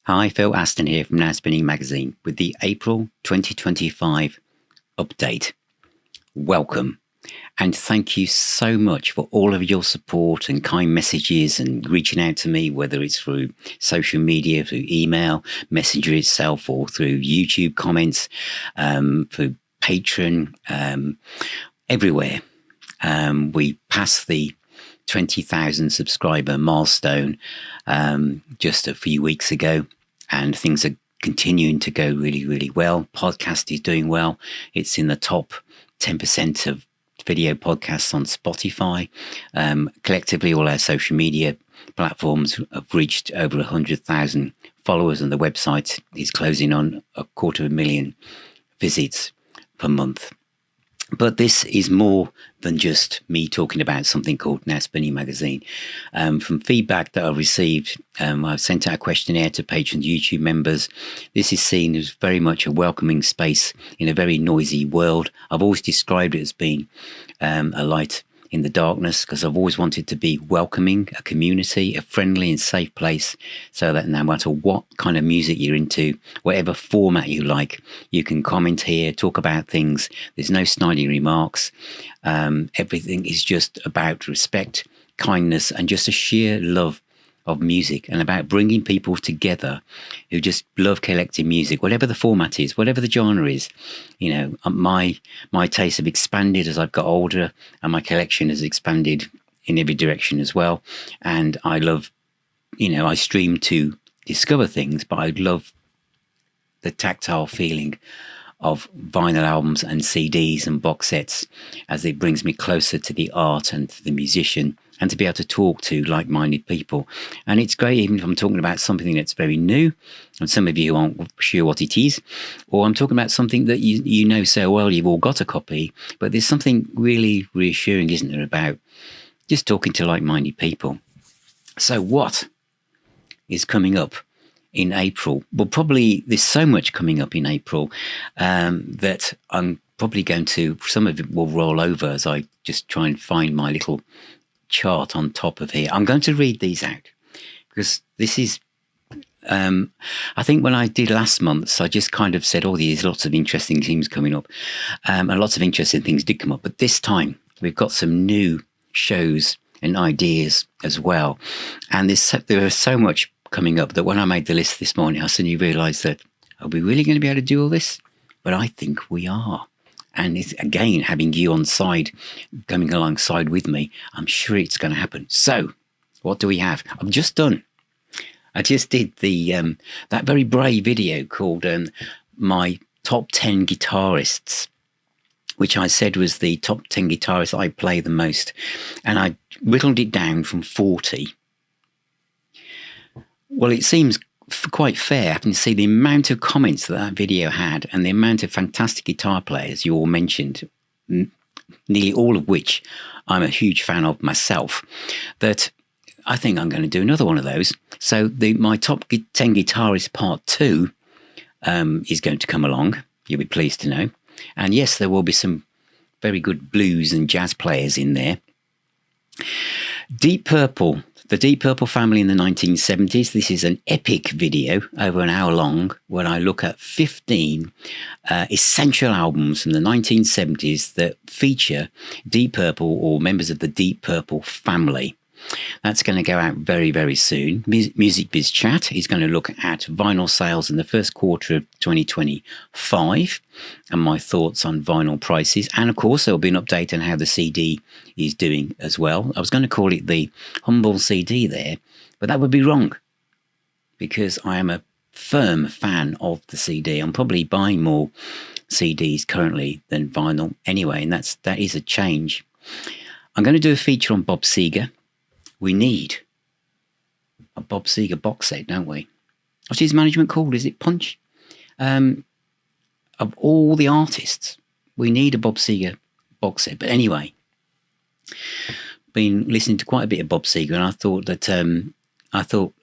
Hi, Phil Aston here from Now Spinning Magazine with the April 2025 update. Welcome, and thank you so much for all of your support and kind messages and reaching out to me, whether it's through social media, through email, Messenger itself, or through YouTube comments, through Patron, everywhere. We passed the 20,000 subscriber milestone just a few weeks ago, and things are continuing to go really, really well. Podcast is doing well. It's in the top 10% of video podcasts on Spotify. Collectively, all our social media platforms have reached over 100,000 followers, and the website is closing on 250,000 visits per month. But this is more than just me talking about something called Now Spinning Magazine. From feedback that I've received, I've sent out a questionnaire to Patron YouTube members. This is seen as very much a welcoming space in a very noisy world. I've always described it as being a light in the darkness, because I've always wanted to be welcoming, a community, a friendly and safe place, so that no matter what kind of music you're into, whatever format you like, you can comment here, talk about things. There's no snidey remarks. Everything is just about respect, kindness, and just a sheer love of music, and about bringing people together who just love collecting music, whatever the format is, whatever the genre is. You know, my tastes have expanded as I've got older, and my collection has expanded in every direction as well. And I love, I stream to discover things, but I love the tactile feeling of vinyl albums and CDs and box sets, as it brings me closer to the art and to the musician, and to be able to talk to like-minded people. And it's great, even if I'm talking about something that's very new, and some of you aren't sure what it is, or I'm talking about something that you know so well, you've all got a copy, but there's something really reassuring, isn't there, about just talking to like-minded people. So what is coming up in April? Well, probably there's so much coming up in April that I'm probably going to, some of it will roll over as I just try and find my little chart on top of here. I'm going to read these out, because this is, I think when I did last month's, I just kind of said, there's lots of interesting things coming up, and lots of interesting things did come up. But this time we've got some new shows and ideas as well. And there is so much coming up that when I made the list this morning, I suddenly realised that, are we really going to be able to do all this? But I think we are. And it's, again, having you on side, coming alongside with me, I'm sure it's going to happen. So what do we have? I just did the that very brave video called my top 10 guitarists, which I said was the top 10 guitarists I play the most. And I whittled it down from 40. Well, it seems quite fair having to see the amount of comments that video had, and the amount of fantastic guitar players you all mentioned, nearly all of which I'm a huge fan of myself, that I think I'm going to do another one of those. So my top 10 guitarists part 2 is going to come along. You'll be pleased to know. And yes, there will be some very good blues and jazz players in there. Deep Purple. The Deep Purple family in the 1970s. This is an epic video, over an hour long, where I look at 15 essential albums from the 1970s that feature Deep Purple or members of the Deep Purple family. That's going to go out very, very soon. Music Biz Chat is going to look at vinyl sales in the first quarter of 2025 and my thoughts on vinyl prices. And of course, there will be an update on how the CD is doing as well. I was going to call it the humble CD there, but that would be wrong, because I am a firm fan of the CD. I'm probably buying more CDs currently than vinyl anyway, and that is a change. I'm going to do a feature on Bob Seger. We need a Bob Seger box set, don't we? What's his management called? Is it Punch? Of all the artists, we need a Bob Seger box set. But anyway, been listening to quite a bit of Bob Seger, and I thought that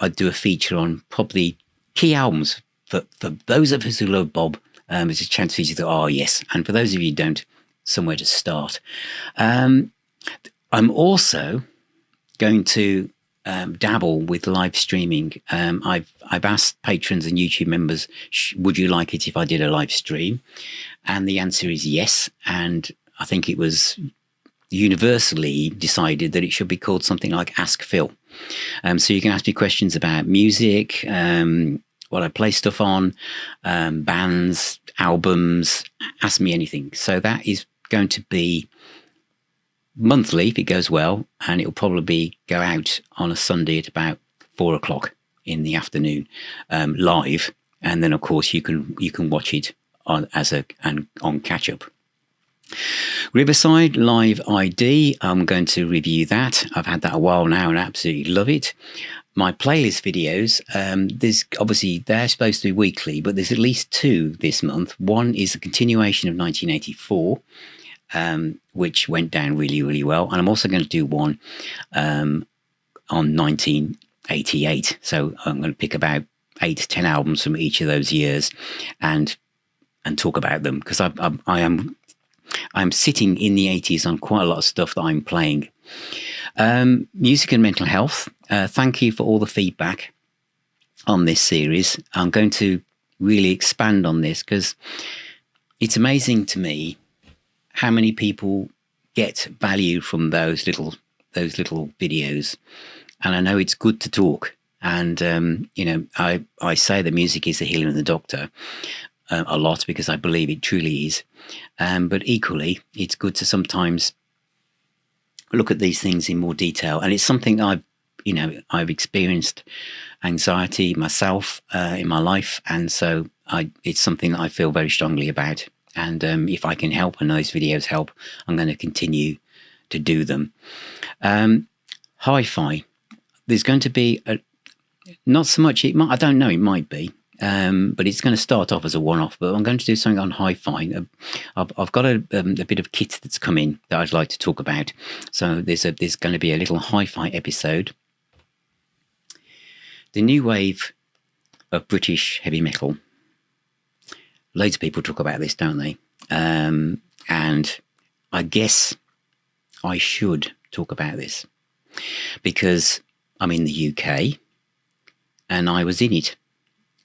I'd do a feature on probably key albums for those of us who love Bob. It's a chance for you to think, yes. And for those of you who don't, somewhere to start. I'm also going to dabble with live streaming. I've asked patrons and YouTube members, would you like it if I did a live stream? And the answer is yes. And I think it was universally decided that it should be called something like Ask Phil. So you can ask me questions about music, what I play stuff on, bands, albums, ask me anything. So that is going to be monthly if it goes well, and it'll probably go out on a Sunday at about 4:00 in the afternoon, live. And then of course you can watch it on catch up. Riverside Live ID, I'm going to review that. I've had that a while now and I absolutely love it. My playlist videos, there's obviously they're supposed to be weekly, but there's at least 2 this month. One is a continuation of 1984, which went down really, really well. And I'm also going to do one on 1988. So I'm going to pick about 8 to 10 albums from each of those years and talk about them, because I'm sitting in the 80s on quite a lot of stuff that I'm playing. Music and mental health. Thank you for all the feedback on this series. I'm going to really expand on this because it's amazing to me how many people get value from those little videos. And I know it's good to talk. And, I say that music is the healer and the doctor a lot because I believe it truly is. But equally, it's good to sometimes look at these things in more detail. And it's something I've experienced anxiety myself in my life. And so it's something that I feel very strongly about. And if I can help and those videos help, I'm going to continue to do them. Hi-fi. There's going to be not so much. I don't know. It might be. But it's going to start off as a one-off. But I'm going to do something on hi-fi. I've got a bit of kit that's come in that I'd like to talk about. So there's going to be a little hi-fi episode. The new wave of British heavy metal. Loads of people talk about this, don't they? And I guess I should talk about this because I'm in the UK and I was in it.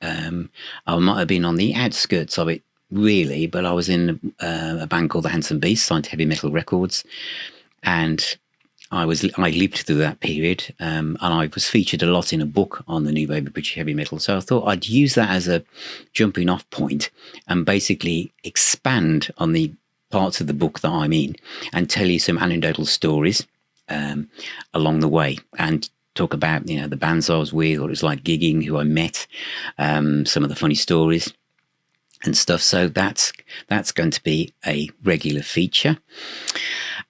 I might have been on the outskirts of it, really, but I was in a band called the Handsome Beast, signed to Heavy Metal Records, and I lived through that period, and I was featured a lot in a book on the new wave of British heavy metal. So I thought I'd use that as a jumping off point and basically expand on the parts of the book that I'm in and tell you some anecdotal stories along the way and talk about, the bands I was with, what it was like gigging, who I met, some of the funny stories and stuff. So that's going to be a regular feature.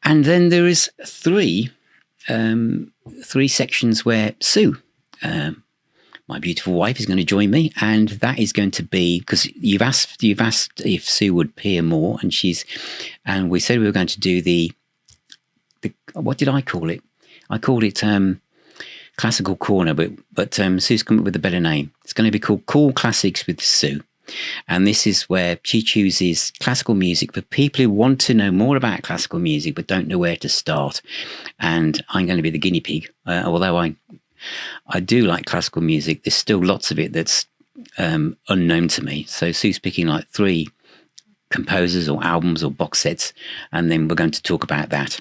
And then there is three sections where Sue, my beautiful wife, is going to join me, and that is going to be because you've asked if Sue would appear more, and we said we were going to do the what did I call it? I called it Classical Corner, but Sue's come up with a better name. It's going to be called Cool Classics with Sue. And this is where she chooses classical music for people who want to know more about classical music but don't know where to start. And I'm going to be the guinea pig. Although I do like classical music, there's still lots of it that's unknown to me. So Sue's picking like 3 composers or albums or box sets, and then we're going to talk about that.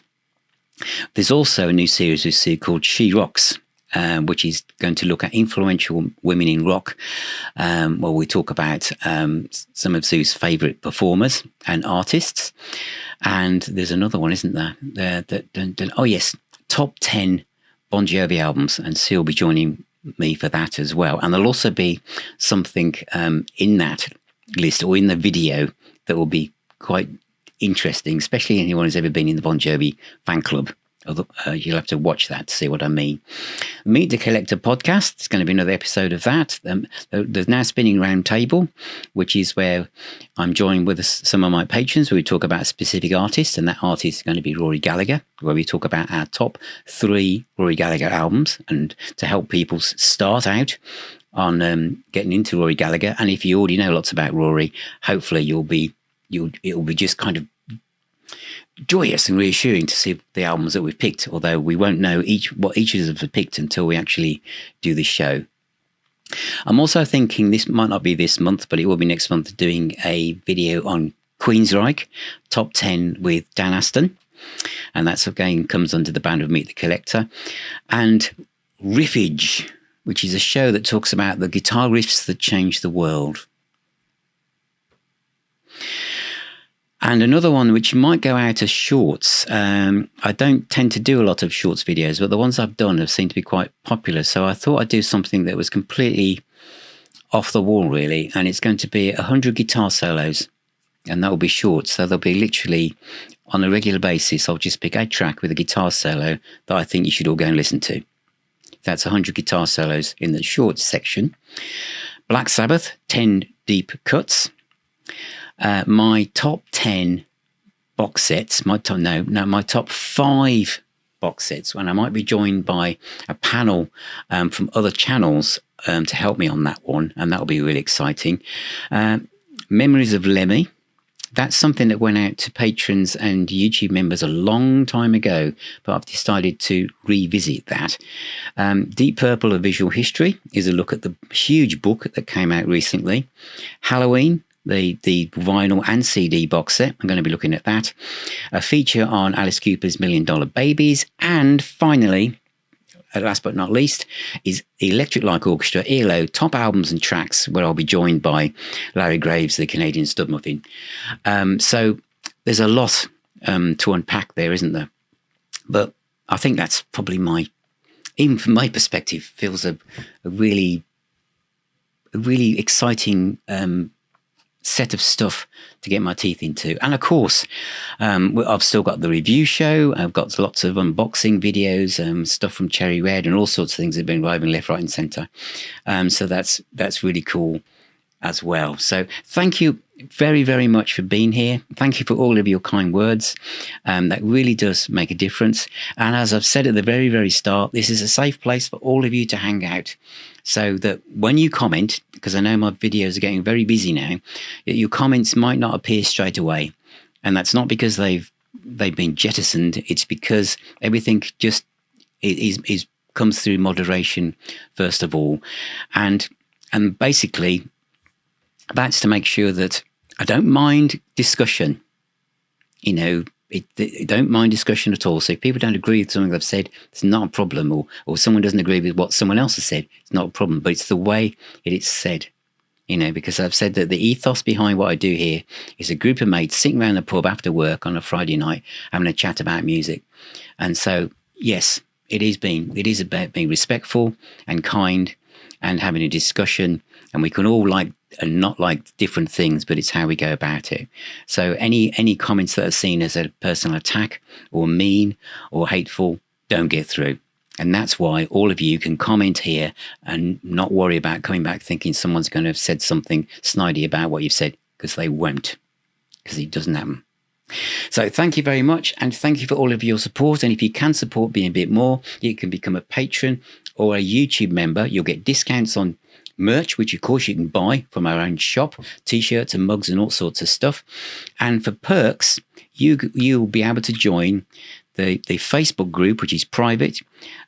There's also a new series with Sue called She Rocks, which is going to look at influential women in rock, where we talk about some of Sue's favourite performers and artists. And there's another one, isn't there? Oh, yes, top 10 Bon Jovi albums, and Sue will be joining me for that as well. And there'll also be something in that list or in the video that will be quite interesting, especially anyone who's ever been in the Bon Jovi fan club. You'll have to watch that to see what I mean. Meet the Collector podcast. It's going to be another episode of that. There's now Spinning Round Table, which is where I'm joined with some of my patrons where we talk about a specific artist, and that artist is going to be Rory Gallagher, where we talk about our top 3 Rory Gallagher albums, and to help people start out on getting into Rory Gallagher. And if you already know lots about Rory, hopefully it'll be just kind of joyous and reassuring to see the albums that we've picked, although we won't know what each of us have picked until we actually do the show. I'm also thinking, this might not be this month, but it will be next month, doing a video on Queensryche Top 10 with Dan Aston. And that's again comes under the banner of Meet the Collector. And Riffage, which is a show that talks about the guitar riffs that changed the world. And another one which might go out as shorts. I don't tend to do a lot of shorts videos, but the ones I've done have seemed to be quite popular. So I thought I'd do something that was completely off the wall, really. And it's going to be 100 guitar solos. And that will be short. So they'll be literally on a regular basis. I'll just pick a track with a guitar solo that I think you should all go and listen to. That's 100 guitar solos in the short section. Black Sabbath, 10 deep cuts. My top 10 box sets, my top 5 box sets, and I might be joined by a panel from other channels to help me on that one, and that'll be really exciting. Memories of Lemmy. That's something that went out to patrons and YouTube members a long time ago, but I've decided to revisit that. Deep Purple, A Visual History is a look at the huge book that came out recently. Halloween, the vinyl and CD box set. I'm going to be looking at that. A feature on Alice Cooper's $1 Million Babies. And finally, last but not least, is Electric Light Orchestra, ELO, top albums and tracks, where I'll be joined by Larry Graves, the Canadian Stud Muffin. So there's a lot to unpack there, isn't there? But I think that's probably even from my perspective, feels a really exciting set of stuff to get my teeth into. And of course, I've still got the review show. I've got lots of unboxing videos, stuff from Cherry Red, and all sorts of things that have been arriving left, right and centre. So that's really cool as well. So thank you very, very much for being here. Thank you for all of your kind words. That really does make a difference. And as I've said at the very, very start, this is a safe place for all of you to hang out, so that when you comment, because I know my videos are getting very busy now, your comments might not appear straight away. And that's not because they've been jettisoned. It's because everything just is comes through moderation first of all. And basically, that's to make sure that I don't mind discussion. I don't mind discussion at all. So if people don't agree with something I've said, it's not a problem. Or someone doesn't agree with what someone else has said, it's not a problem. But it's the way it's said, because I've said that the ethos behind what I do here is a group of mates sitting around the pub after work on a Friday night having a chat about music. And so, yes, it is about being respectful and kind and having a discussion. And we can all like and not like different things, but it's how we go about it. So any comments that are seen as a personal attack or mean or hateful don't get through. And that's why all of you can comment here and not worry about coming back thinking someone's going to have said something snidey about what you've said, because they won't, because it doesn't happen. So thank you very much, and thank you for all of your support. And if you can support me a bit more, you can become a patron or a YouTube member. You'll get discounts on merch, which of course you can buy from our own shop, t-shirts and mugs and all sorts of stuff. And for perks, you'll be able to join the Facebook group, which is private,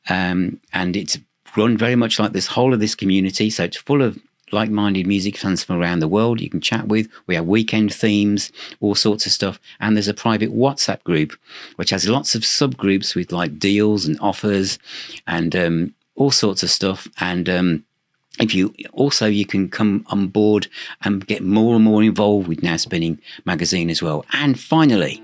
and it's run very much like this whole of this community. So it's full of like-minded music fans from around the world you can chat with. We have weekend themes, all sorts of stuff. And there's a private WhatsApp group, which has lots of subgroups with like deals and offers and all sorts of stuff. And you can come on board and get more and more involved with Now Spinning magazine as well. And finally,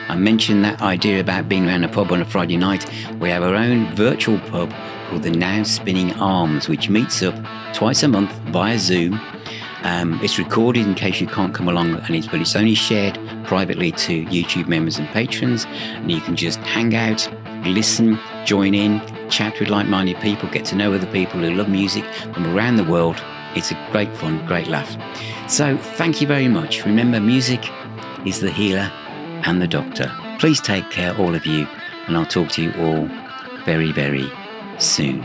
I mentioned that idea about being around a pub on a Friday night. We have our own virtual pub called the Now Spinning Arms, which meets up twice a month via Zoom. It's recorded in case you can't come along, but it's only shared privately to YouTube members and patrons. And you can just hang out, listen, join in, chat with like-minded people, get to know other people who love music from around the world. It's a great fun, great laugh. So thank you very much. Remember, music is the healer and the doctor. Please take care, all of you, and I'll talk to you all very, very soon.